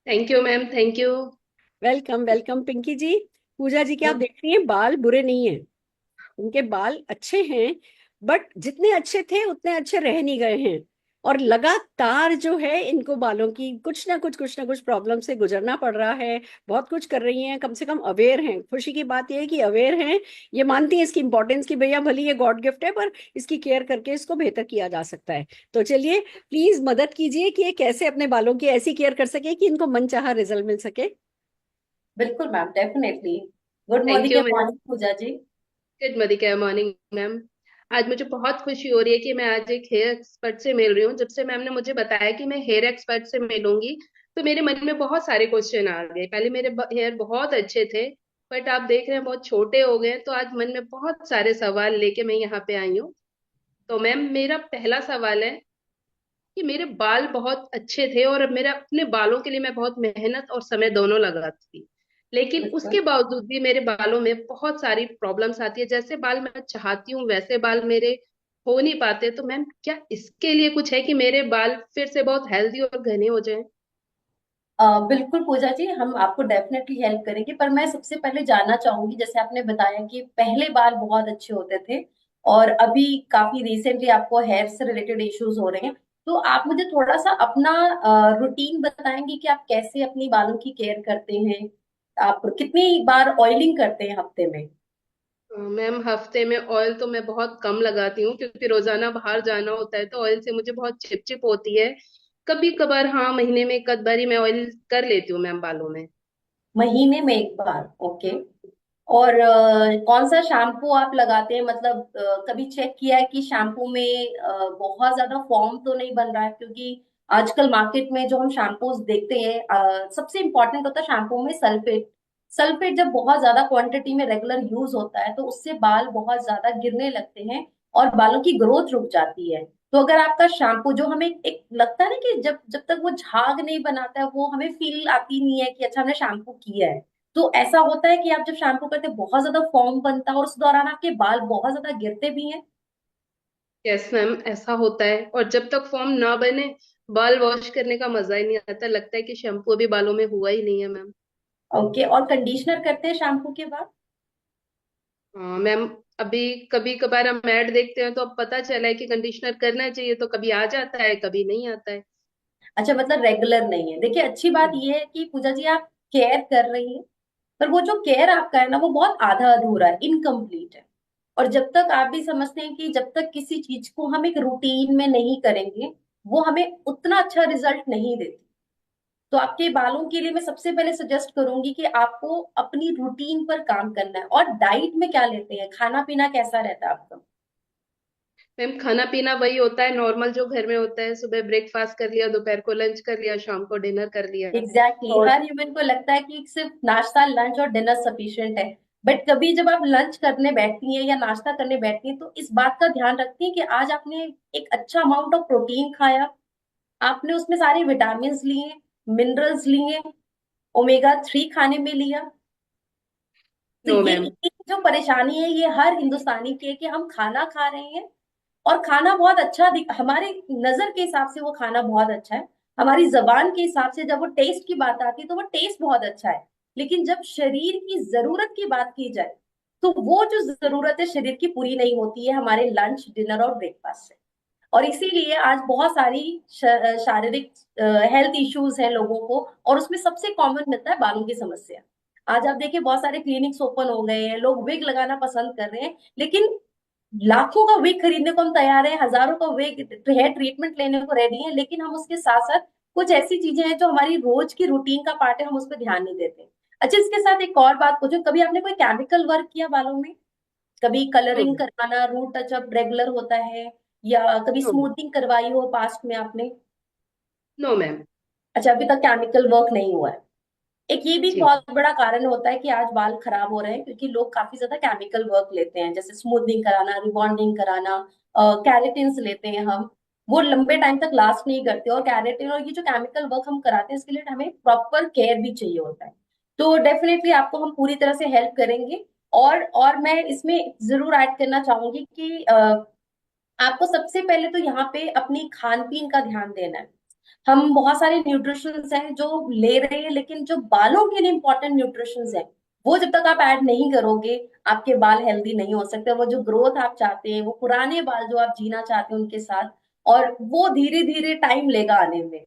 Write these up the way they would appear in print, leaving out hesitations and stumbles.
Thank you ma'am, thank you. Welcome welcome Pinky ji. Pooja ji के आप देख रही हैं, बाल बुरे नहीं हैं। उनके बाल अच्छे हैं। बट जितने अच्छे थे उतने अच्छे रह नहीं गए हैं। और लगातार जो है इनको बालों की कुछ ना कुछ प्रॉब्लम से गुजरना पड़ रहा है। बहुत कुछ कर रही हैं, कम से कम अवेयर हैं। खुशी की बात यह है कि अवेयर हैं। ये मानती हैं इसकी इंपॉर्टेंस की भैया भली ये गॉड गिफ्ट है, पर इसकी केयर करके इसको बेहतर किया जा सकता है। तो चलिए, प्लीज मदद कीजिए कि ये कैसे अपने बालों की ऐसी केयर कर सके कि इनको मनचाहा रिजल्ट मिल सके। बिल्कुल ma'am, definitely. Good thank morning you या ma'am. Morning Pooja ji. Good morning ma'am. आज मुझे बहुत खुशी हो रही है कि मैं आज एक हेयर एक्सपर्ट से मिल रही हूँ। जब से मैम ने मुझे बताया कि मैं हेयर एक्सपर्ट से मिलूंगी, तो मेरे मन में बहुत सारे क्वेश्चन आ गए। पहले मेरे हेयर बहुत अच्छे थे, बट आप देख रहे हैं बहुत छोटे हो गए हैं। तो आज मन में बहुत सारे सवाल लेके मैं यहाँ पे आई हूँ। तो मैम, मेरा पहला सवाल है कि मेरे बाल बहुत अच्छे थे और अब मेरे अपने बालों के लिए मैं बहुत मेहनत और समय दोनों लगाती थी, लेकिन बिल्कुल। उसके बावजूद भी मेरे बालों में बहुत सारी प्रॉब्लम्स आती है। जैसे बाल मैं चाहती हूँ वैसे बाल मेरे हो नहीं पाते। तो मैम, क्या इसके लिए कुछ है कि मेरे बाल फिर से बहुत हेल्दी और घने हो जाएं? बिल्कुल पूजा जी, हम आपको डेफिनेटली हेल्प करेंगे, पर मैं सबसे पहले जानना चाहूंगी, जैसे आपने बताया कि पहले बाल बहुत अच्छे होते थे और अभी काफी रिसेंटली आपको हेयर से रिलेटेड इश्यूज हो रहे हैं। तो आप मुझे थोड़ा सा अपना रूटीन बताएंगे कि आप कैसे अपनी बालों की केयर करते हैं। आप कितनी बार ऑयलिंग करते हैं हफ्ते में? मैम, हफ्ते में ऑयल तो मैं बहुत कम लगाती हूँ, क्योंकि रोजाना बाहर जाना होता है तो ऑयल से मुझे बहुत चिप चिप होती है। कभी कभार, हाँ, महीने में एक आध बारी मैं ऑयल कर लेती हूँ मैम बालों में। महीने में एक बार, ओके। और कौन सा शैम्पू आप लगाते हैं? मतलब कभी चेक किया है कि शैम्पू में बहुत ज्यादा फॉर्म तो नहीं बन रहा है? क्योंकि आजकल मार्केट में जो हम शैम्पूज देखते हैं, सबसे इंपॉर्टेंट होता है शैम्पू में सल्फेट। सल्फेट जब बहुत ज्यादा क्वांटिटी में रेगुलर यूज होता है तो उससे बाल बहुत ज्यादा गिरने लगते हैं और बालों की ग्रोथ रुक जाती है। तो अगर आपका शैम्पू, जो हमें एक लगता है ना कि जब जब तक वो झाग नहीं बनाता है, वो हमें फील आती नहीं है कि अच्छा हमने शैम्पू किया है। तो ऐसा होता है कि आप जब शैम्पू करते हैं बहुत ज्यादा फॉर्म बनता है और उस दौरान आपके बाल बहुत ज्यादा गिरते भी हैं। यस मैम, ऐसा होता है। और जब तक फॉर्म ना बने, बाल वॉश करने का मजा ही नहीं आता। लगता है कि शैम्पू अभी बालों में हुआ ही नहीं है मैम। ओके, और कंडीशनर करते हैं शैम्पू के बाद? हाँ मैम। अभी कभी कभार हम ऐड देखते हैं तो अब पता चला है कि कंडीशनर करना चाहिए, तो कभी आ जाता है कभी नहीं आता है। अच्छा, मतलब रेगुलर नहीं है। देखिए, अच्छी बात यह है कि पूजा जी आप केयर कर रही हैं, पर वो जो केयर आपका है ना, वो बहुत आधा अधूरा है, इनकम्प्लीट है। और जब तक आप भी समझते हैं कि जब तक किसी चीज को हम एक रूटीन में नहीं करेंगे, वो हमें उतना अच्छा रिजल्ट नहीं देती। तो आपके बालों के लिए मैं सबसे पहले सजेस्ट करूंगी कि आपको अपनी रूटीन पर काम करना है। और डाइट में क्या लेते हैं, खाना पीना कैसा रहता है आपका? मैम, खाना पीना वही होता है नॉर्मल जो घर में होता है। सुबह ब्रेकफास्ट कर लिया, दोपहर को लंच कर लिया, शाम को डिनर कर लिया। एग्जैक्टली, और हर ह्यूमन को लगता है कि सिर्फ नाश्ता, लंच और डिनर सफिशिएंट है। बट कभी जब आप लंच करने बैठती हैं या नाश्ता करने बैठती हैं, तो इस बात का ध्यान रखती हैं कि आज आपने एक अच्छा अमाउंट ऑफ प्रोटीन खाया, आपने उसमें सारे विटामिन लिए, मिनरल्स लिए, ओमेगा 3 खाने में लिया। तो नो ये मैम। जो परेशानी है, ये हर हिंदुस्तानी की है कि हम खाना खा रहे हैं और खाना बहुत अच्छा हमारे नजर के हिसाब से वो खाना बहुत अच्छा है, हमारी जबान के हिसाब से जब वो टेस्ट की बात आती है तो वो टेस्ट बहुत अच्छा है। लेकिन जब शरीर की जरूरत की बात की जाए, तो वो जो जरूरत है शरीर की पूरी नहीं होती है हमारे लंच, डिनर और ब्रेकफास्ट से। और इसीलिए आज बहुत सारी शारीरिक हेल्थ इश्यूज हैं लोगों को, और उसमें सबसे कॉमन मिलता है बालों की समस्या। आज आप देखिए, बहुत सारे क्लिनिक्स ओपन हो गए हैं, लोग विग लगाना पसंद कर रहे हैं, लेकिन लाखों का विग खरीदने को हम तैयार हैं, हजारों का विग हेयर ट्रीटमेंट लेने को रेडी है, लेकिन हम उसके साथ साथ कुछ ऐसी चीजें हैं जो हमारी रोज की रूटीन का पार्ट है, हम उस पर ध्यान नहीं देते। अच्छा, इसके साथ एक और बात पूछो, कभी आपने कोई केमिकल वर्क किया बालों में? कभी नो कलरिंग मैम। करवाना, रूट टचअप रेगुलर होता है, या कभी नो मैम। स्मूथनिंग करवाई हो पास्ट में आपने? No ma'am. अच्छा, अभी तक केमिकल वर्क नहीं हुआ है। एक ये भी जी। बहुत बड़ा कारण होता है कि आज बाल खराब हो रहे हैं, क्योंकि लोग काफी ज्यादा केमिकल वर्क लेते हैं, जैसे स्मूथनिंग कराना, रिबॉन्डिंग कराना, कैरेटिन लेते हैं हम। वो लंबे टाइम तक लास्ट नहीं करते, और कैरेटिन और ये जो केमिकल वर्क हम कराते हैं, इसके लिए हमें प्रॉपर केयर भी चाहिए होता है। तो डेफिनेटली आपको हम पूरी तरह से हेल्प करेंगे। और मैं इसमें जरूर ऐड करना चाहूंगी कि आपको सबसे पहले तो यहाँ पे अपनी खान पीन का ध्यान देना है। हम बहुत सारे न्यूट्रिशंस हैं जो ले रहे हैं, लेकिन जो बालों के लिए इंपॉर्टेंट न्यूट्रिशंस हैं वो जब तक आप ऐड नहीं करोगे, आपके बाल हेल्दी नहीं हो सकते। वो जो ग्रोथ आप चाहते हैं, वो पुराने बाल जो आप जीना चाहते हैं उनके साथ, और वो धीरे धीरे टाइम लेगा आने में।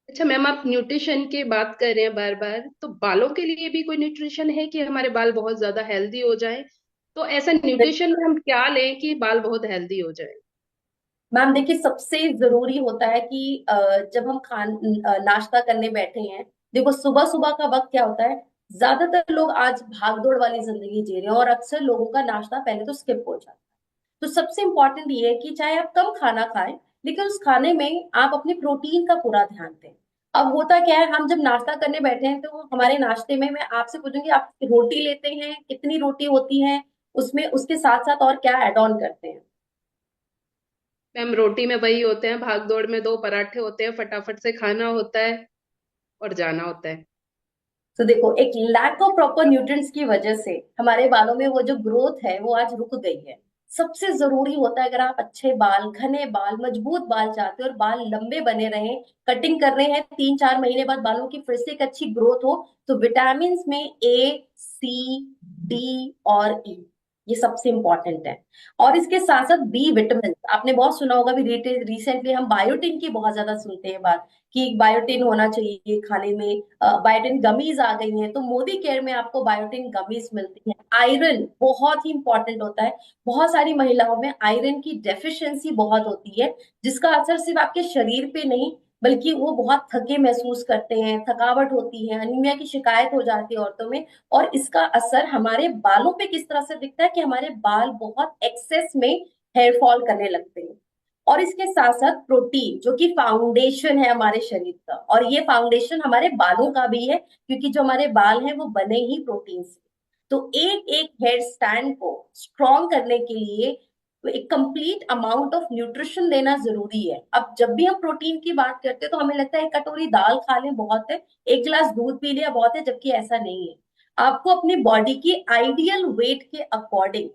अच्छा मैम, आप न्यूट्रिशन की बात कर रहे हैं बार बार, तो बालों के लिए भी कोई न्यूट्रिशन है कि हमारे बाल बहुत ज्यादा हेल्दी हो जाए? तो ऐसा न्यूट्रिशन में हम क्या लें कि बाल बहुत हेल्दी हो जाए? मैम देखिए, सबसे जरूरी होता है कि जब हम नाश्ता करने बैठे हैं, देखो सुबह सुबह का वक्त क्या होता है, ज्यादातर लोग आज भागदौड़ वाली जिंदगी जी रहे हैं और अक्सर लोगों का नाश्ता पहले तो स्किप हो जाता है। तो सबसे इंपॉर्टेंट ये है कि चाहे आप कम खाना खाएं, लेकिन उस खाने में आप अपने प्रोटीन का पूरा ध्यान दें। अब होता क्या है, हम जब नाश्ता करने बैठे हैं तो हमारे नाश्ते में मैं आपसे पूछूंगी, आप रोटी लेते हैं, कितनी रोटी होती है उसमें, उसके साथ साथ और क्या एड ऑन करते हैं? मैम रोटी में वही होते हैं, भाग दौड़ में दो पराठे होते हैं, फटाफट से खाना होता है और जाना होता है। तो देखो, एक लैक ऑफ प्रॉपर न्यूट्रिएंट्स की वजह से हमारे बालों में वो जो ग्रोथ है वो आज रुक गई है। सबसे जरूरी होता है, अगर आप अच्छे बाल, घने बाल, मजबूत बाल चाहते हो और बाल लंबे बने रहे, कटिंग कर रहे हैं 3-4 महीने बाद बालों की फिर से एक अच्छी ग्रोथ हो, तो विटामिन में A, C, D और E, ये सबसे इंपॉर्टेंट है। और इसके साथ साथ बी विटामिन, आपने बहुत सुना होगा भी, रिसेंटली हम बायोटिन की बहुत ज्यादा सुनते हैं बात, कि बायोटिन होना चाहिए खाने में। बायोटिन गमीज आ गई हैं, तो मोदी केयर में आपको बायोटिन गमीज मिलती हैं। आयरन बहुत ही इंपॉर्टेंट होता है। बहुत सारी महिलाओं में आयरन की डेफिशिएंसी बहुत होती है, जिसका असर सिर्फ आपके शरीर पे नहीं, बल्कि वो बहुत थके महसूस करते हैं, थकावट होती है, अनीमिया की शिकायत हो जाती है औरतों में। और इसका असर हमारे बालों पे किस तरह से दिखता है कि हमारे बाल बहुत एक्सेस में हेयर फॉल करने लगते हैं। और इसके साथ साथ प्रोटीन, जो कि फाउंडेशन है हमारे शरीर का, और ये फाउंडेशन हमारे बालों का भी है, क्योंकि जो हमारे बाल हैं वो बने ही प्रोटीन से। तो एक एक हेयर स्टैंड को स्ट्रॉन्ग करने के लिए एक कंप्लीट अमाउंट ऑफ न्यूट्रिशन देना जरूरी है। अब जब भी हम प्रोटीन की बात करते हैं तो हमें लगता है एक कटोरी दाल खा लें बहुत है, एक गिलास दूध पी लिया बहुत है, जबकि ऐसा नहीं है। आपको अपनी बॉडी की आइडियल वेट के अकॉर्डिंग,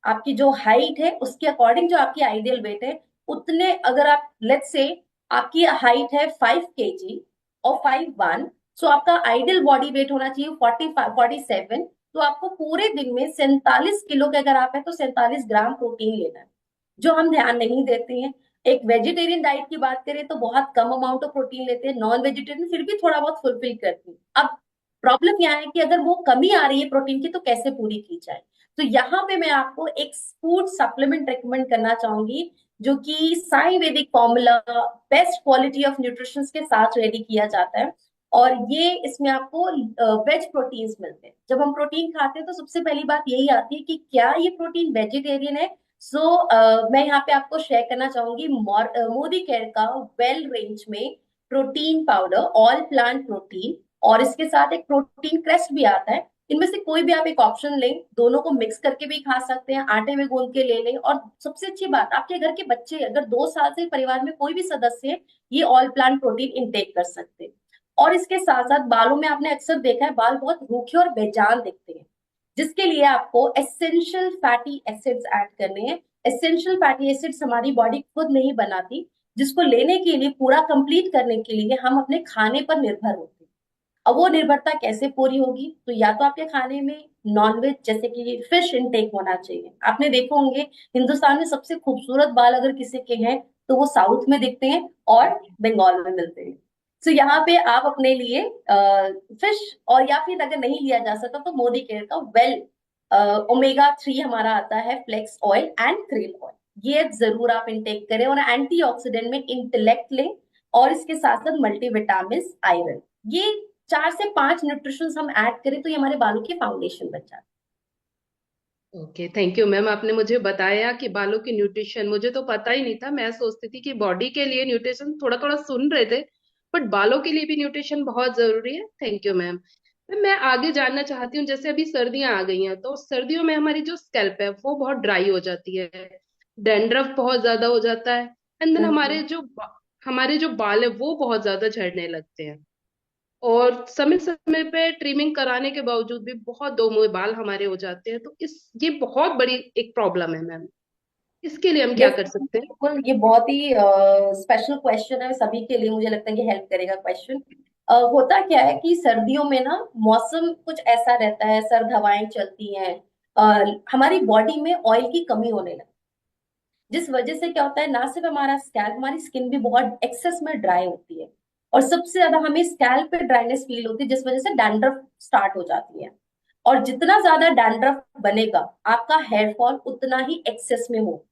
आपकी जो हाइट है उसके अकॉर्डिंग जो आपकी आइडियल वेट है, उतने, अगर आप लेट्स से आपकी हाइट है 5 kg और 5'1", सो आपका आइडियल बॉडी वेट होना चाहिए 47। तो आपको पूरे दिन में 47 किलो के अगर आप है तो 47 ग्राम प्रोटीन लेना है, जो हम ध्यान नहीं देते हैं। एक वेजिटेरियन डाइट की बात करें तो बहुत कम अमाउंट ऑफ प्रोटीन लेते हैं, नॉन वेजिटेरियन फिर भी थोड़ा बहुत फुलफिल करती है। अब प्रॉब्लम यहाँ है कि अगर वो कमी आ रही है प्रोटीन की तो कैसे पूरी की जाए। तो यहाँ पे मैं आपको एक फूड सप्लीमेंट रेकमेंड करना चाहूंगी, जो कि साई वैदिक formula, best quality of nutrition के साथ रेडी किया जाता है। और ये इसमें आपको वेज प्रोटीन्स मिलते हैं। जब हम प्रोटीन खाते हैं तो सबसे पहली बात यही आती है कि क्या ये प्रोटीन वेजिटेरियन है। मैं यहाँ पे आपको शेयर करना चाहूंगी मोदी केयर का वेल रेंज में protein powder, all plant protein, और इसके साथ एक प्रोटीन क्रेस्ट भी आता है। इनमें से कोई भी आप एक ऑप्शन लें, दोनों को मिक्स करके भी खा सकते हैं, आटे में गूंद के ले लें। और सबसे अच्छी बात, आपके घर के बच्चे अगर 2 साल से परिवार में कोई भी सदस्य है, ये ऑल प्लांट प्रोटीन इंटेक कर सकते हैं। और इसके साथ साथ बालों में आपने अक्सर देखा है बाल बहुत रूखे और बेजान दिखते हैं, जिसके लिए आपको एसेंशियल फैटी एसिड्स ऐड करने हैं। एसेंशियल फैटी एसिड्स हमारी बॉडी खुद नहीं बनाती, जिसको लेने के लिए, पूरा कंप्लीट करने के लिए हम अपने खाने पर निर्भर होते हैं। अब वो निर्भरता कैसे पूरी होगी, तो या तो आपके खाने में नॉनवेज जैसे कि फिश इनटेक होना चाहिए। आपने देखो होंगे हिंदुस्तान में सबसे खूबसूरत बाल अगर किसी के हैं तो वो साउथ में दिखते हैं और बंगाल में मिलते हैं। तो यहाँ पे आप अपने लिए फिश, और या फिर अगर नहीं लिया जा सकता तो मोदी केयर का वेल ओमेगा 3 हमारा आता है, flax oil and krill oil, ये जरूर आप इनटेक करें। और एंटीऑक्सीडेंट में इंटेलेक्ट लें, और इसके साथ साथ मल्टीविटामिन, आयरन, ये 4 से 5 न्यूट्रिशन हम ऐड करें तो ये हमारे बालों की फाउंडेशन बन जाती ओके, थैंक यू मैम, आपने मुझे बताया कि बालों की न्यूट्रिशन, मुझे तो पता ही नहीं था। मैं सोचती थी कि बॉडी के लिए न्यूट्रिशन थोड़ा थोड़ा सुन रहे थे, बट बालों के लिए भी न्यूट्रिशन बहुत जरूरी है। Thank you ma'am. मैं आगे जानना चाहती हूँ, जैसे अभी सर्दियां आ गई हैं, तो सर्दियों में हमारी जो स्कैल्प है वो बहुत ड्राई हो जाती है, डैंड्रफ बहुत ज्यादा हो जाता है, एंड देन है। हमारे जो बाल है वो बहुत ज्यादा झड़ने लगते हैं। और समय समय पे ट्रिमिंग कराने के बावजूद भी बहुत दो मुंह बाल हमारे हो जाते हैं। तो इस ये बहुत बड़ी एक प्रॉब्लम है मैम। इसके लिए हम क्या यस, कर सकते हैं? बिल्कुल, ये बहुत ही स्पेशल क्वेश्चन है सभी के लिए, मुझे लगता है कि हेल्प करेगा क्वेश्चन। होता क्या है कि सर्दियों में ना मौसम कुछ ऐसा रहता है, सर्द हवाएं चलती हैं, हमारी बॉडी में ऑयल की कमी होने लगती है, जिस वजह से क्या होता है, ना सिर्फ हमारा स्कैल्प, हमारी स्किन भी बहुत एक्सेस में ड्राई होती है। और सबसे ज्यादा हमें स्कैल्प पे ड्राइनेस फील होती है, जिस वजह से डैंड्रफ स्टार्ट हो जाती है। और जितना ज्यादा डैंड्रफ बनेगा, आपका हेयर फॉल उतना ही एक्सेस में हो।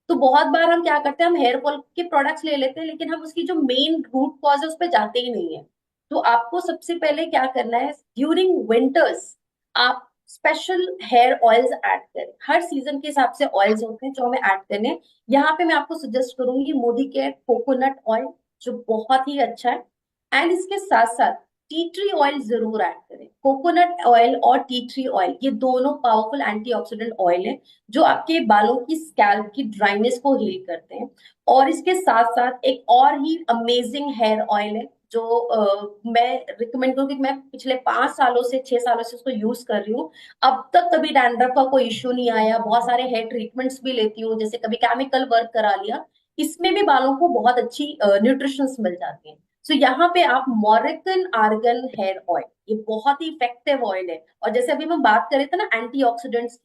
तो बहुत बार हम क्या करते हैं, हम हेयर फॉल के प्रोडक्ट्स ले लेते हैं, लेकिन हम उसकी जो मेन रूट कॉज है उस पर जाते ही नहीं है। तो आपको सबसे पहले क्या करना है, ड्यूरिंग विंटर्स आप स्पेशल हेयर ऑयल्स ऐड करें। हर सीजन के हिसाब से ऑयल्स होते हैं जो हमें ऐड करने हैं। यहाँ पे मैं आपको सजेस्ट करूंगी मोदी केयर कोकोनट ऑयल, जो बहुत ही अच्छा है। एंड इसके साथ साथ टी ट्री ऑयल जरूर ऐड करें। कोकोनट ऑयल और टी ट्री ऑयल, ये दोनों पावरफुल एंटीऑक्सीडेंट ऑयल है, जो आपके बालों की स्कैल्प की ड्राइनेस को हील करते हैं। और इसके साथ साथ एक और ही अमेजिंग हेयर ऑयल है, जो मैं रिकमेंड करूँ, कि मैं पिछले 5 सालों से 6 सालों से उसको यूज कर रही हूँ। अब तक कभी डैंड्रफ का कोई इश्यू नहीं आया। बहुत सारे हेयर ट्रीटमेंट्स भी लेती हूँ, जैसे कभी केमिकल वर्क करा लिया, इसमें भी बालों को बहुत अच्छी न्यूट्रिशंस मिल जाती हैं। सो यहाँ पे आप मॉरिकन आर्गन हेयर ऑयल, ये बहुत ही इफेक्टिव ऑयल है। और जैसे अभी हम बात कर रहे थे ना एंटीऑक्सीडेंट्स,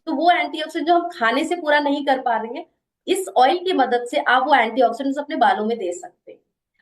तो वो एंटीऑक्सीडेंट जो हम खाने से पूरा नहीं कर पा रहे हैं, इस ऑयल की मदद से आप वो एंटीऑक्सीडेंट्स अपने बालों में दे सकते हैं।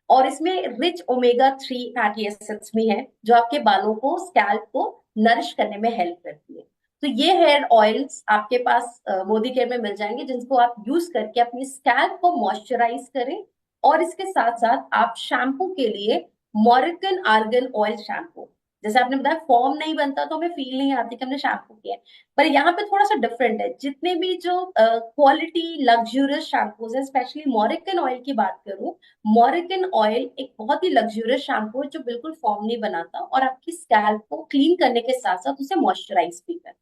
और इसमें रिच ओमेगा 3 फैटी एसिड्स भी हैं, जो आपके बालों को, स्कैल्प को नरिश करने में हेल्प करती है। तो ये हेयर ऑयल्स आपके पास मोदी केयर में मिल जाएंगे, जिनको आप यूज करके अपनी स्कैल्प को मॉइस्चराइज करें। और इसके साथ साथ आप शैम्पू के लिए मॉरिकन आर्गन ऑयल शैम्पू, जैसे आपने बताया फॉर्म नहीं बनता तो हमें फील नहीं आती कि हमने शैम्पू किया है, पर यहाँ पे थोड़ा सा डिफरेंट है। जितने भी जो क्वालिटी लग्जूरियस शैम्पूज है, स्पेशली मॉरिकन ऑयल की बात करूं, मॉरिकन ऑयल एक बहुत ही लग्जूरियस शैम्पू है, जो बिल्कुल फॉर्म नहीं बनाता और आपकी स्कैल्प को क्लीन करने के साथ साथ उसे मॉइस्चराइज भी करता है।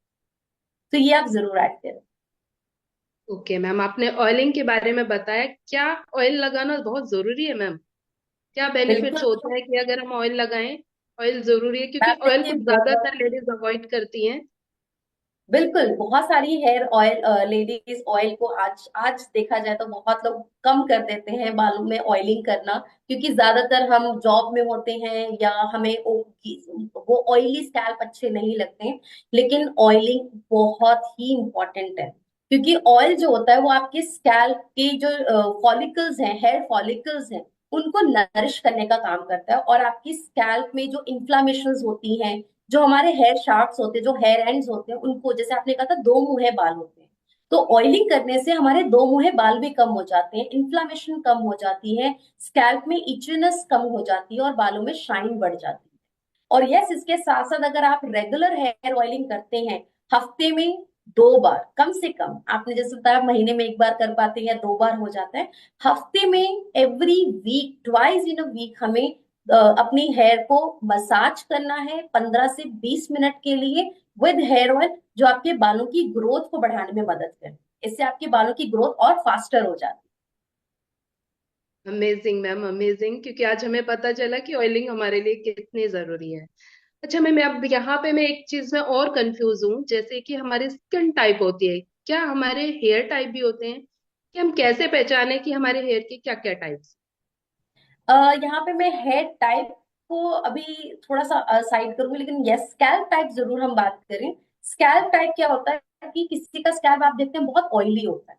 तो ये आप जरूर ऐड करें। ओके मैम, आपने ऑयलिंग के बारे में बताया, क्या ऑयल लगाना बहुत जरूरी है मैम? क्या बेनिफिट्स बिल्कुल। होते हैं कि अगर हम ऑयल लगाएं? ऑयल जरूरी है क्योंकि मैम ऑयल देखिए, को बहुत, ज्यादातर लेडीज अवॉइड करती हैं। बिल्कुल बहुत सारी हेयर ऑयल, लेडीज ऑयल को आज आज देखा जाए तो बहुत लोग कम कर देते हैं बालों में ऑयलिंग करना, क्योंकि ज्यादातर हम जॉब में होते हैं या हमें वो ऑयली स्कैल्प अच्छे नहीं लगते हैं। लेकिन ऑयलिंग बहुत ही इंपॉर्टेंट है, क्योंकि ऑयल जो होता है वो आपके स्कैल्प के जो फॉलिकल्स हैं, हेयर फॉलिकल्स हैं, उनको नरिश करने का काम करता है। और आपकी स्कैल्प में जो इन्फ्लामेशन होती हैं, जो हमारे हेयर शाफ्ट होते हैं, जो हेयर एंड्स होते हैं, उनको, जैसे आपने कहा था दो मुंहे बाल होते हैं, तो ऑयलिंग करने से हमारे दो मुंहे बाल भी कम हो जाते हैं, इन्फ्लामेशन कम हो जाती है, स्कैल्प में इचनेस कम हो जाती है और बालों में शाइन बढ़ जाती है। और यस, इसके साथ साथ अगर आप रेगुलर हेयर ऑयलिंग करते हैं, हफ्ते में 2 बार कम से कम, आपने जैसे बताया महीने में 1 बार कर पाते हैं या 2 बार हो जाता है, हफ्ते में every week, twice in a week, हमें अपनी हेयर को मसाज करना है 15 से 20 मिनट के लिए विद हेयर ऑयल, जो आपके बालों की ग्रोथ को बढ़ाने में मदद करे। इससे आपके बालों की ग्रोथ और फास्टर हो जाती अमेजिंग मैम, अमेजिंग, क्योंकि आज हमें पता चला कि ऑयलिंग हमारे लिए कितनी जरूरी है। अच्छा मैम, अब यहाँ पे मैं एक चीज में और कंफ्यूज हूँ, जैसे कि हमारी स्किन टाइप होती है, क्या हमारे हेयर टाइप भी होते हैं? कि हम कैसे पहचाने कि हमारे हेयर के क्या क्या टाइप्स? है। यहाँ पे मैं हेयर टाइप को अभी थोड़ा सा साइड करूंगी, लेकिन यस, स्कैल्प टाइप जरूर हम बात करें। स्कैल्प टाइप क्या होता है कि किसी का स्कैल्प आप देखते हैं बहुत ऑयली होता है,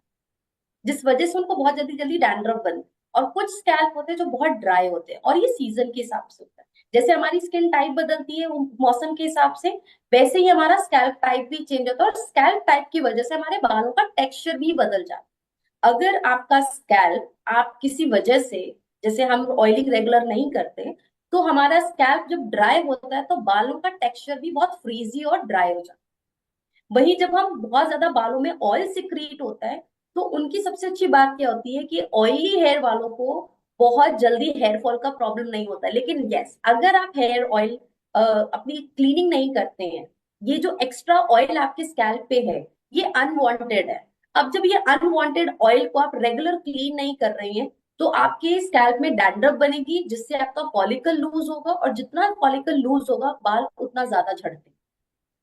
जिस वजह से उनको बहुत जल्दी जल्दी डैंड्रफ बनता है। और कुछ स्कैल्प होते हैं जो बहुत ड्राई होते हैं, और ये सीजन के हिसाब से होता है। जैसे हमारी स्किन टाइप बदलती है वो मौसम के हिसाब से, वैसे ही हमारा स्कैल्प टाइप भी चेंज होता है, और स्कैल्प टाइप की वजह से हमारे बालों का टेक्सचर भी बदल जाता है। अगर आपका स्कैल्प, आप किसी वजह से, जैसे हम ऑयलिंग रेगुलर नहीं करते, तो हमारा स्कैल्प जब ड्राई होता है तो बालों का टेक्सचर भी बहुत फ्रीजी और ड्राई हो जाता है। वही जब हम बहुत ज्यादा बालों में ऑयल सिक्रीट होता है, तो उनकी सबसे अच्छी बात क्या होती है कि ऑयली हेयर वालों को बहुत जल्दी हेयर फॉल का प्रॉब्लम नहीं होता है। लेकिन यस, अगर आप हेयर ऑयल अपनी क्लीनिंग नहीं करते हैं, ये जो एक्स्ट्रा ऑयल आपके स्कैल्प पे है, ये अनवांटेड है। अब जब ये अनवांटेड ऑयल को आप रेगुलर क्लीन नहीं कर रहे हैं, तो आपके स्कैल्प में डैंड्रफ बनेगी, जिससे आपका फॉलिकल लूज होगा, और जितना फॉलिकल लूज होगा बाल उतना ज्यादा झड़ते हैं।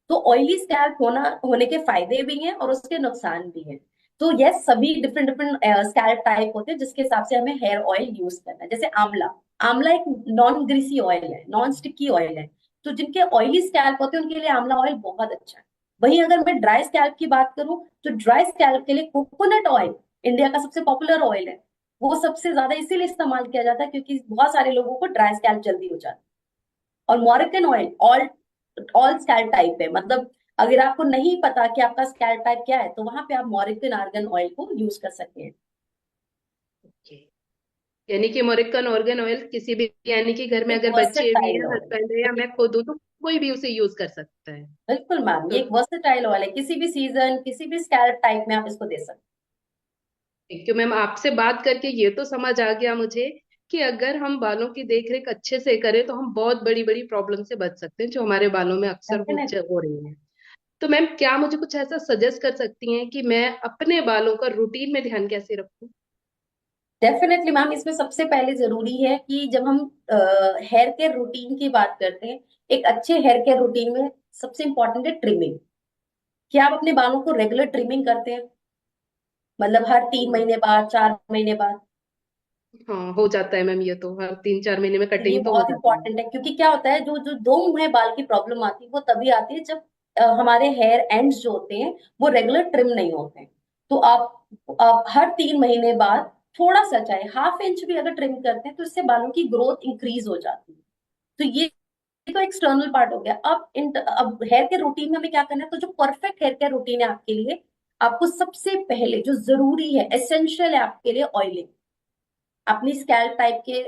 तो ऑयली स्कैल्प होने के फायदे भी हैं और उसके नुकसान भी हैं। तो यस, सभी डिफरेंट डिफरेंट स्कैल्प टाइप होते हैं जिसके हिसाब से हमें हेयर ऑयल यूज करना है। जैसे आंवला, आंवला एक नॉन ग्रीसी ऑयल है, नॉन स्टिकी ऑयल है, तो जिनके ऑयली स्कैल्प होते हैं उनके लिए आंवला ऑयल बहुत अच्छा है। वहीं अगर मैं ड्राई स्कैल्प की बात करूं तो ड्राई स्कैल्प के लिए कोकोनट ऑयल इंडिया का सबसे पॉपुलर ऑयल है। वो सबसे ज्यादा इसीलिए इस्तेमाल किया जाता है क्योंकि बहुत सारे लोगों को ड्राई स्कैल्प जल्दी हो जाता है। और Moroccan oil all all scalp type है, मतलब अगर आपको नहीं पता कि आपका स्कैल्प टाइप क्या है तो वहां पे आप मोरिकन आर्गन ऑयल को यूज कर सकते हैं। ओके। यानी कि मोरिक्कन ऑर्गन ऑयल किसी भी, यानी कि घर में एक अगर बच्चे भी वर्सेटाइल हैं, ऑयल हस्बैंड है या है। मैं खुद हूँ, तो कोई भी उसे यूज कर सकता है। बिल्कुल मैम, ये तो एक वर्सेटाइल ऑयल है, किसी भी सीजन किसी भी स्कैल्प टाइप में आप इसको दे सकते थैंक यू मैम, आपसे बात करके ये तो समझ आ गया मुझे कि अगर हम बालों की देख रेख अच्छे से करें तो हम बहुत बड़ी बड़ी प्रॉब्लम से बच सकते हैं जो हमारे बालों में हैं। अक्सर डेफिनेटली, हो रही है। तो मैम क्या मुझे कुछ ऐसा सजेस्ट कर सकती हैं कि मैं अपने बालों का रूटीन में ध्यान कैसे रखूं? डेफिनेटली मैम, इसमें सबसे पहले जरूरी है कि जब हम हेयर केयर रूटीन की बात करते हैं, एक अच्छे हेयर केयर रूटीन में सबसे इंपॉर्टेंट है ट्रिमिंग। क्या आप अपने बालों को रेगुलर ट्रिमिंग करते हैं, मतलब हर 3 महीने बाद, 4 महीने बाद? हाँ, हो जाता है मैम, ये तो हर 3-4 महीने में तो ये कटिंग तो हो बहुत जाती है। इंपॉर्टेंट है क्योंकि क्या होता है, जो जो दो मुंहे बाल की प्रॉब्लम आती है वो तभी आती है जब हमारे हेयर एंड्स जो होते हैं वो रेगुलर ट्रिम नहीं होते हैं। तो आप हर 3 महीने बाद थोड़ा सा, चाहे हाफ इंच भी अगर ट्रिम करते हैं तो इससे बालों की ग्रोथ इंक्रीज हो जाती है। तो ये तो एक्सटर्नल पार्ट हो गया। अब हेयर केयर रूटीन में हमें क्या करना है, तो जो परफेक्ट हेयर केयर रूटीन है आपके लिए, आपको सबसे पहले जो जरूरी है, एसेंशियल है आपके लिए, ऑयलिंग। अपनी स्कैल्प टाइप के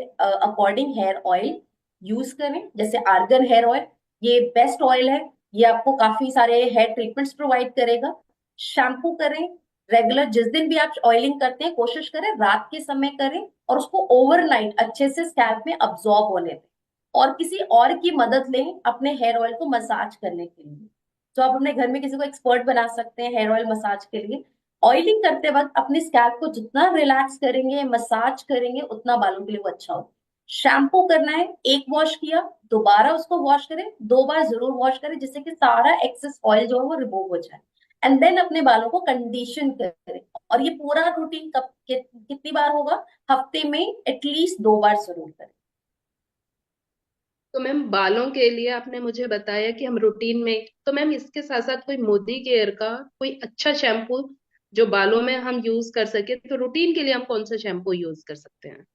अकॉर्डिंग हेयर ऑयल यूज करें। जैसे आर्गन हेयर ऑयल, ये बेस्ट ऑयल है, ये आपको काफी सारे हेयर ट्रीटमेंट्स प्रोवाइड करेगा। शैम्पू करें रेगुलर, जिस दिन भी आप ऑयलिंग करते हैं कोशिश करें रात के समय करें, और उसको ओवरनाइट अच्छे से स्कैल्प में अब्सॉर्ब होने दें। और किसी और की मदद लें अपने हेयर ऑयल को मसाज करने के लिए। तो आप अपने घर में किसी को एक्सपर्ट बना सकते हैं हेयर ऑयल मसाज के लिए। ऑयलिंग करते वक्त अपने स्कैल्प को जितना रिलैक्स करेंगे, मसाज करेंगे, उतना बालों के लिए वो अच्छा हो। शैम्पू करना है, एक वॉश किया, दोबारा उसको वॉश करें, 2 बार जरूर वॉश करें जिससे कि सारा एक्सेस ऑयल जो है वो रिमूव हो जाए। एंड देन अपने बालों को कंडीशन करें। और ये पूरा रूटीन कितनी बार होगा, हफ्ते में एटलीस्ट 2 बार जरूर करें। तो मैम बालों के लिए आपने मुझे बताया कि हम रूटीन में, तो मैम इसके साथ साथ कोई मोदी केयर का कोई अच्छा शैम्पू जो बालों में हम यूज कर सके, तो रूटीन के लिए हम कौन सा शैम्पू यूज कर सकते हैं?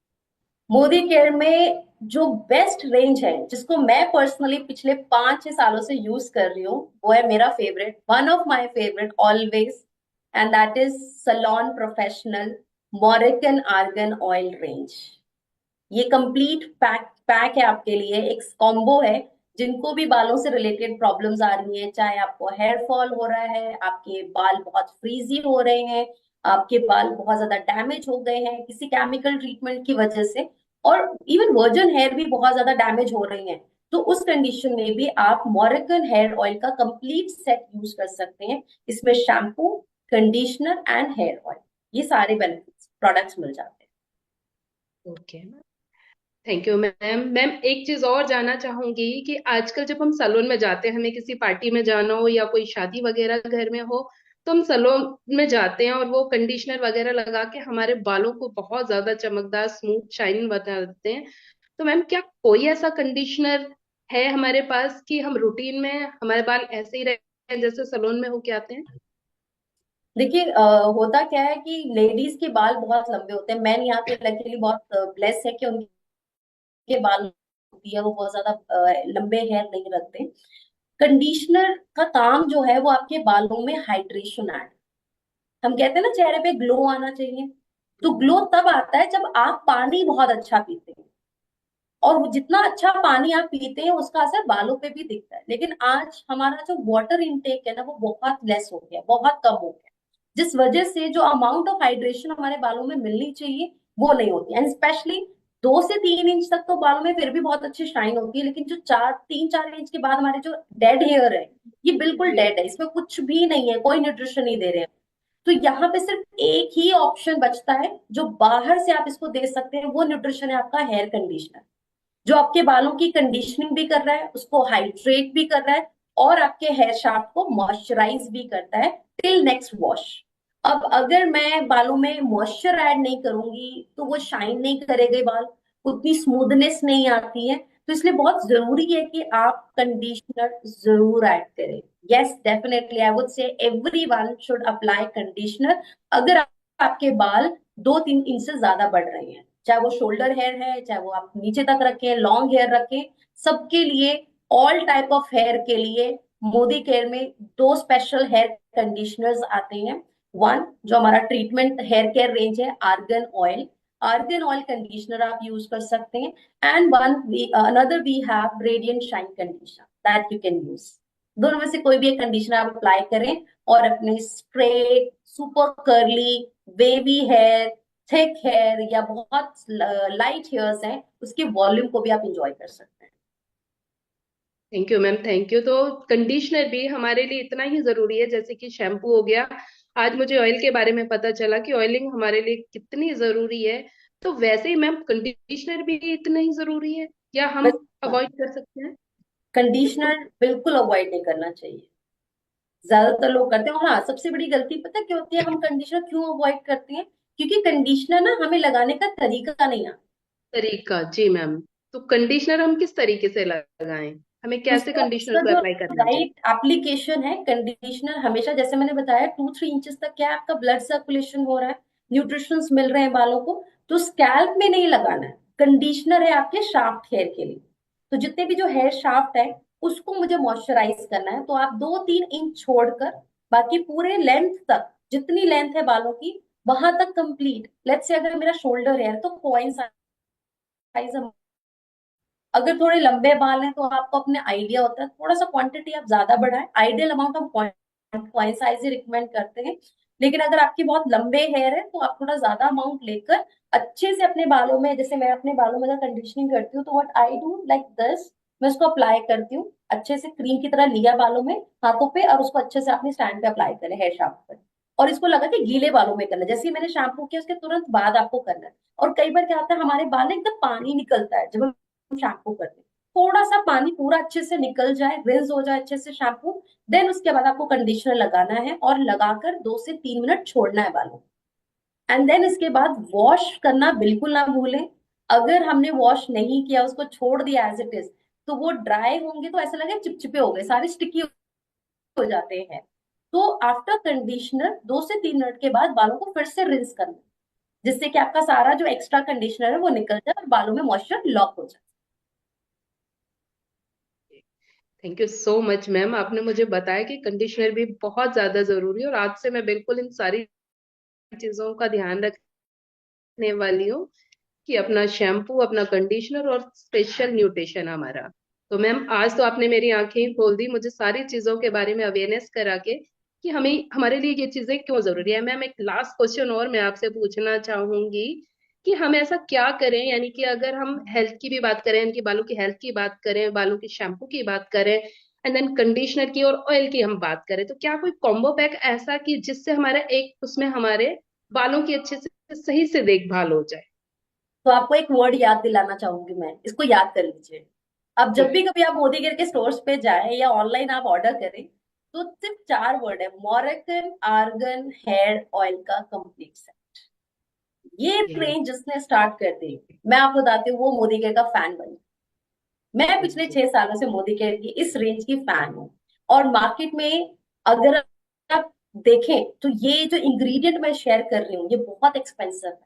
मोदी केयर में जो बेस्ट रेंज है, जिसको मैं पर्सनली पिछले 5-6 सालों से यूज कर रही हूँ, वो है मेरा favourite, one of my favourite always, and that is salon professional Moroccan argan oil range. ये कंप्लीट पैक है आपके लिए, एक कॉम्बो है। जिनको भी बालों से रिलेटेड प्रॉब्लम्स आ रही हैं, चाहे आपको हेयर फॉल हो रहा है, आपके बाल बहुत फ्रीजी हो रहे हैं, आपके बाल बहुत ज्यादा डैमेज हो गए हैं किसी केमिकल ट्रीटमेंट की वजह से, और इवन वर्जन हेयर भी बहुत ज्यादा डैमेज हो रही हैं, तो उस कंडीशन में भी आप मोरिकन हेयर ऑयल का कंप्लीट सेट यूज कर सकते हैं। इसमें shampoo, conditioner and hair oil, ये सारे बेनिफिट्स प्रोडक्ट्स मिल जाते हैं। Okay ma'am, thank you ma'am. Ma'am एक चीज और जानना चाहूंगी कि आजकल जब हम सैलून में जाते हैं, हमें किसी पार्टी में जाना हो या कोई शादी वगैरह घर में हो, तो हम सैलून में जाते हैं और वो कंडीशनर वगैरह लगा के हमारे बालों को बहुत ज्यादा चमकदार, स्मूथ, शाइनिंग बना देते हैं। तो मैम क्या कोई ऐसा कंडीशनर है हमारे पास कि हम रूटीन में हमारे बाल ऐसे ही रहे जैसे सैलून में होके आते हैं? देखिए, होता क्या है कि लेडीज के बाल बहुत लंबे होते हैं। मैन यहाँ पे लकीली बहुत ब्लेस है कि उनके बाल होती है वो बहुत ज्यादा लंबे हेयर नहीं रखते। कंडीशनर का काम जो है वो आपके बालों में हाइड्रेशन ऐड, हम कहते हैं ना चेहरे पे ग्लो आना चाहिए, तो ग्लो तब आता है जब आप पानी बहुत अच्छा पीते हैं। और वो जितना अच्छा पानी आप पीते हैं उसका असर बालों पे भी दिखता है। लेकिन आज हमारा जो वाटर इनटेक है ना वो बहुत लेस हो गया, बहुत कम हो गया, जिस वजह से जो अमाउंट ऑफ हाइड्रेशन हमारे बालों में मिलनी चाहिए वो नहीं होती। एंड स्पेशली 2 से 3 इंच तक तो बालों में फिर भी बहुत अच्छी शाइन होती है, लेकिन जो 3-4 इंच के बाद हमारे जो डेड हेयर है, ये बिल्कुल जी। डेड है, इसमें कुछ भी नहीं है, कोई न्यूट्रिशन नहीं दे रहे हैं। तो यहाँ पे सिर्फ एक ही ऑप्शन बचता है जो बाहर से आप इसको दे सकते हैं, वो न्यूट्रिशन है आपका हेयर कंडीशनर, जो आपके बालों की कंडीशनिंग भी कर रहा है, उसको हाइड्रेट भी कर रहा है, और आपके हेयर शाफ्ट को मॉइस्चराइज भी करता है टिल नेक्स्ट वॉश। अब अगर मैं बालों में मॉइस्चर ऐड नहीं करूंगी तो वो शाइन नहीं करेंगे बाल, उतनी स्मूथनेस नहीं आती है। तो इसलिए बहुत जरूरी है कि आप कंडीशनर जरूर ऐड करें। Yes, definitely I would say everyone should apply conditioner. अगर आपके बाल 2-3 इंच से ज्यादा बढ़ रहे हैं, चाहे वो शोल्डर हेयर है, चाहे वो आप नीचे तक रखें, लॉन्ग हेयर रखें, सबके लिए, ऑल टाइप ऑफ हेयर के लिए मोदी केयर में 2 स्पेशल हेयर कंडीशनर्स आते हैं। वन जो हमारा ट्रीटमेंट हेयर केयर रेंज है, argan oil, argan oil conditioner आप यूज कर सकते हैं। And one another we have radiant shine conditioner that you can use. दोनों में से कोई भी एक कंडीशनर आप अप्लाई करें और अपने straight, super curly, wavy hair, thick hair या बहुत लाइट हेयर्स हैं, उसके वॉल्यूम को भी आप इंजॉय कर सकते हैं। Thank you ma'am, thank you. तो कंडीशनर भी हमारे लिए इतना ही जरूरी है जैसे कि शैम्पू हो गया। आज मुझे ऑयल के बारे में पता चला कि ऑयलिंग हमारे लिए कितनी जरूरी है। तो वैसे ही मैम कंडीशनर भी इतना ही जरूरी है या हम बस अवॉइड कर सकते हैं? बिल्कुल। कंडीशनर बिल्कुल अवॉइड नहीं करना चाहिए। ज्यादातर लोग करते हैं, और हाँ, सबसे बड़ी गलती पता क्या होती है, हम कंडीशनर क्यों अवॉइड करते हैं? क्योंकि कंडीशनर ना हमें लगाने का तरीका नहीं आता। तरीका, जी मैम। तो कंडीशनर हम किस तरीके से लगाएं? हमें कैसे उसका कंडीशनर उसका को जो अप्लाई करना चाहिए? राइट एप्लीकेशन है, कंडीशनर हमेशा जैसे मैंने बताया 2-3 इंचेस तक क्या है, आपका ब्लड सर्कुलेशन हो रहा है, न्यूट्रिशंस मिल रहे हैं बालों को, तो स्कैल्प में नहीं लगाना है। कंडीशनर है आपके शाफ्ट हेयर के लिए। तो जितने भी जो हेयर शाफ्ट है उसको मुझे मॉइस्चराइज करना है, तो आप 2-3 इंच छोड़कर बाकी पूरे लेंथ तक, जितनी लेंथ है बालों की वहां तक कंप्लीट। लेट्स से अगर मेरा शोल्डर है तो कॉइन साइज, अगर थोड़े लंबे बाल हैं तो आपको अपने आइडिया होता है, थोड़ा सा क्वांटिटी आप ज्यादा बढ़ाएं, आइडियल अमाउंट हम पॉइंट साइज ही रिकमेंड करते हैं। लेकिन अगर आपकी बहुत लंबे हेयर है तो आप थोड़ा ज्यादा अमाउंट लेकर अच्छे से अपने बालों में, जैसे मैं अपने बालों में कंडीशनिंग करती हूँ तो what I do like this, मैं उसको अप्लाई करती हूँ अच्छे से, क्रीम की तरह लिया बालों में, हाथों पे, और उसको अच्छे से अपने स्टैंड पे अप्लाई करें हेयर शाफ्ट पर। और इसको लगा के गीले बालों में करना है। जैसे ही मैंने शैम्पू किया उसके तुरंत बाद आपको करना है। और कई बार क्या होता है, हमारे बाल में एकदम पानी निकलता है जब हम शैम्पू करते हैं, थोड़ा सा पानी पूरा अच्छे से निकल जाए, रिंस हो जाए अच्छे से शैम्पू, देन उसके बाद आपको कंडीशनर लगाना है और लगाकर 2 से 3 मिनट छोड़ना है बालों। एंड देन इसके बाद वॉश करना बिल्कुल ना भूलें। अगर हमने वॉश नहीं किया, उसको छोड़ दिया एज इट इज, तो वो ड्राई होंगे तो ऐसा लगे चिपचिपे हो गए, सारे स्टिकी हो जाते हैं। तो आफ्टर कंडीशनर 2 से 3 मिनट के बाद बालों को फिर से रिंस करना, जिससे कि आपका सारा जो एक्स्ट्रा कंडीशनर है वो निकल जाए और बालों में मॉइस्चर लॉक हो जाए। Thank you so much ma'am, आपने मुझे बताया कि कंडीशनर भी बहुत ज्यादा जरूरी है और आज से मैं बिल्कुल इन सारी चीजों का ध्यान रखने वाली हूँ कि अपना शैम्पू, अपना कंडीशनर और स्पेशल न्यूट्रिशन हमारा। तो मैम आज तो आपने मेरी आंखें ही खोल दी मुझे सारी चीजों के बारे में अवेयरनेस करा के कि हमें, हमारे लिए ये चीजें क्यों जरूरी है। मैम एक लास्ट क्वेश्चन और मैं आपसे पूछना चाहूंगी कि हम ऐसा क्या करें, यानी कि अगर हम हेल्थ की भी बात करें, इनकी बालों की हेल्थ की बात करें, बालों की शैम्पू की बात करें, एंड देन कंडीशनर की और ऑयल की हम बात करें, तो क्या कोई कॉम्बो पैक ऐसा कि जिससे हमारा एक उसमें हमारे बालों की अच्छे से सही से देखभाल हो जाए? तो आपको एक वर्ड याद दिलाना चाहूंगी मैं, इसको याद कर लीजिए। अब जी। जब भी कभी आप मोदी केयर के स्टोर्स पे जाएं या ऑनलाइन आप ऑर्डर करें, तो सिर्फ 4 वर्ड है, मॉरिकन आर्गन हेयर ऑयल का कंप्लीट सेट। ये जी। रेंज जिसने स्टार्ट कर दी, मैं आपको बताती हूँ, वो मोदी केयर का फैन बन। मैं पिछले जी। 6 सालों से मोदी केयर की इस रेंज की फैन हूँ। और मार्केट में अगर आप देखें तो ये जो इंग्रेडिएंट मैं शेयर कर रही हूँ ये बहुत एक्सपेंसिव है।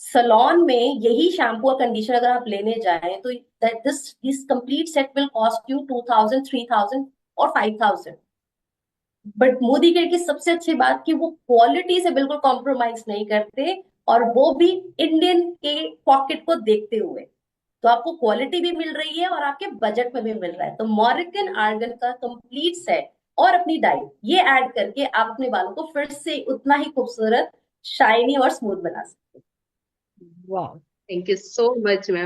सलोन में यही शैम्पू और कंडीशनर अगर आप लेने जाएं तो this complete set will cost you 2,000, 3,000 और 5,000। बट मोदी केयर की सबसे अच्छी बात कि वो क्वालिटी से बिल्कुल कॉम्प्रोमाइज नहीं करते, और वो भी इंडियन के पॉकेट को देखते हुए। तो आपको क्वालिटी भी मिल रही है और आपके बजट में भी मिल रहा है। तो मॉरिकन आर्गन का कंप्लीट सेट और अपनी डाइट ये ऐड करके आप अपने बालों को फिर से उतना ही खूबसूरत, शाइनी और स्मूथ बना सकते हैं। वाह। Thank you so much ma'am.